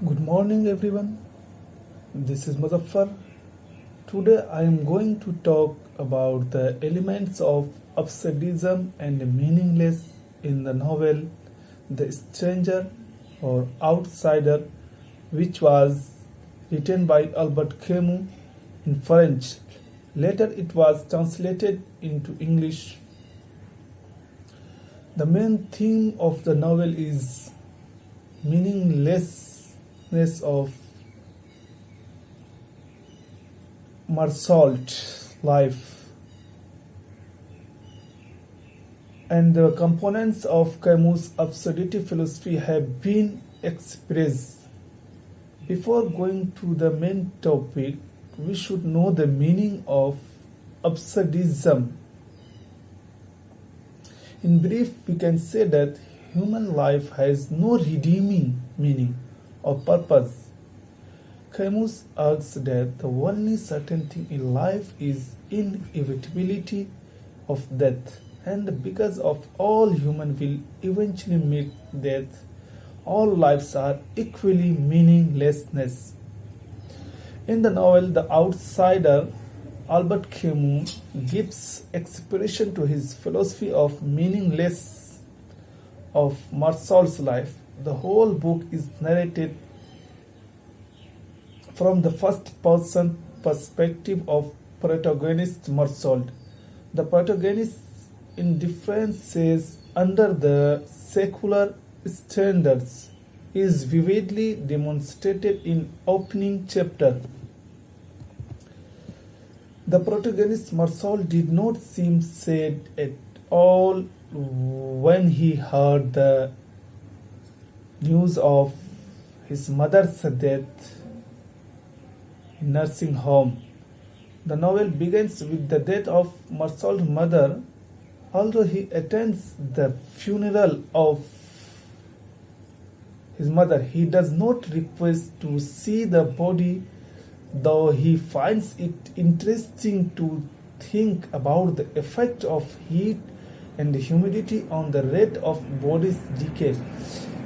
Good morning, everyone. This is Muzaffar. Today, I am going to talk about the elements of absurdism and meaningless in the novel The Stranger or Outsider, which was written by Albert Camus in French. Later, it was translated into English. The main theme of the novel is meaninglessness of Meursault life, and the components of Camus' absurdity philosophy have been expressed. Before going to the main topic, we should know the meaning of absurdism. In brief, we can say that human life has no redeeming meaning or purpose. Camus argues that the only certain thing in life is inevitability of death, and because of all humans will eventually meet death, all lives are equally meaninglessness. In the novel The Outsider, Albert Camus gives expression to his philosophy of meaninglessness of Meursault's life. The whole book is narrated from the first-person perspective of protagonist Meursault. The protagonist indifference under the secular standards is vividly demonstrated in opening chapter. The protagonist Meursault did not seem sad at all when he heard the news of his mother's death in nursing home. The novel begins with the death of Meursault's mother. Although he attends the funeral of his mother, he does not request to see the body, though he finds it interesting to think about the effect of heat and humidity on the rate of body's decay.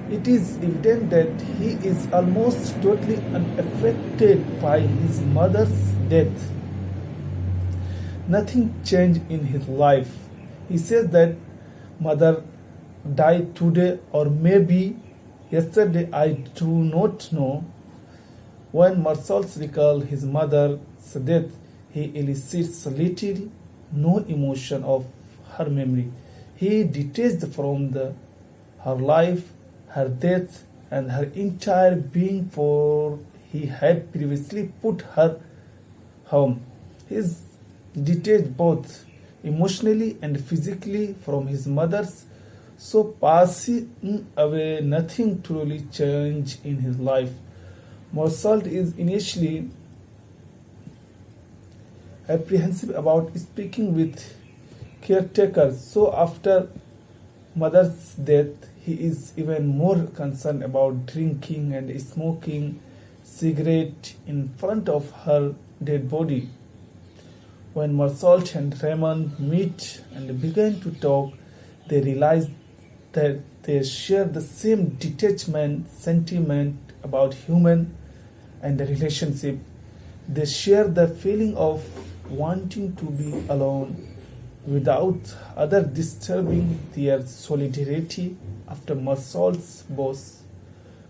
It is evident that he is almost totally unaffected by his mother's death. Nothing changed in his life. He says that mother died today or maybe yesterday, I do not know. When Meursault recalls his mother's death, he elicits little, no emotion of her memory. He detached from her life, her death, and her entire being, for he had previously put her home. He is detached both emotionally and physically from his mother's, so passing away, nothing truly changed in his life. Meursault is initially apprehensive about speaking with caretakers, so after mother's death, he is even more concerned about drinking and smoking cigarette in front of her dead body. When Meursault and Raymond meet and begin to talk, they realize that they share the same detachment sentiment about human and the relationship. They share the feeling of wanting to be alone without other disturbing their solidarity. After Meursault's boss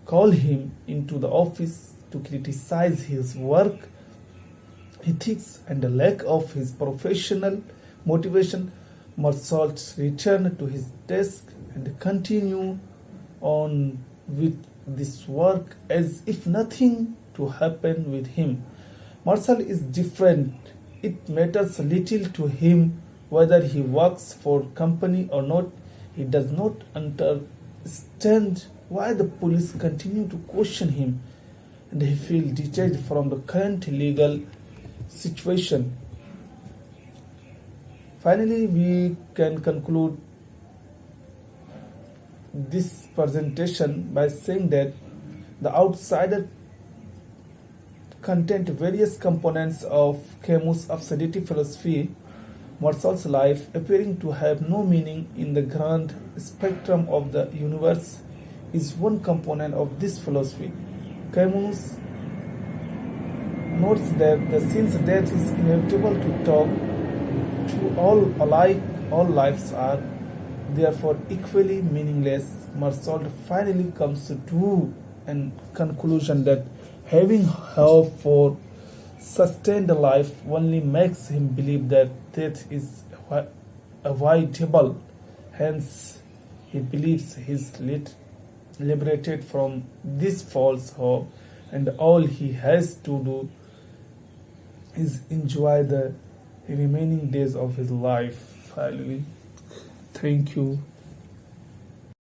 called him into the office to criticize his work ethics and the lack of his professional motivation, Meursault returned to his desk and continued on with this work as if nothing to happen with him. Meursault is different. It matters little to him whether he works for company or not. He does not understand why the police continue to question him, and he feels detached from the current legal situation. Finally, we can conclude this presentation by saying that the outsider contained various components of Camus' absurdity philosophy. Meursault's life, appearing to have no meaning in the grand spectrum of the universe, is one component of this philosophy. Camus notes that since death is inevitable to all alike, all lives are therefore equally meaningless. Meursault finally comes to an conclusion that having hope for sustained life only makes him believe that death is avoidable. Hence, he believes he is liberated from this false hope, and all he has to do is enjoy the remaining days of his life. Finally, thank you.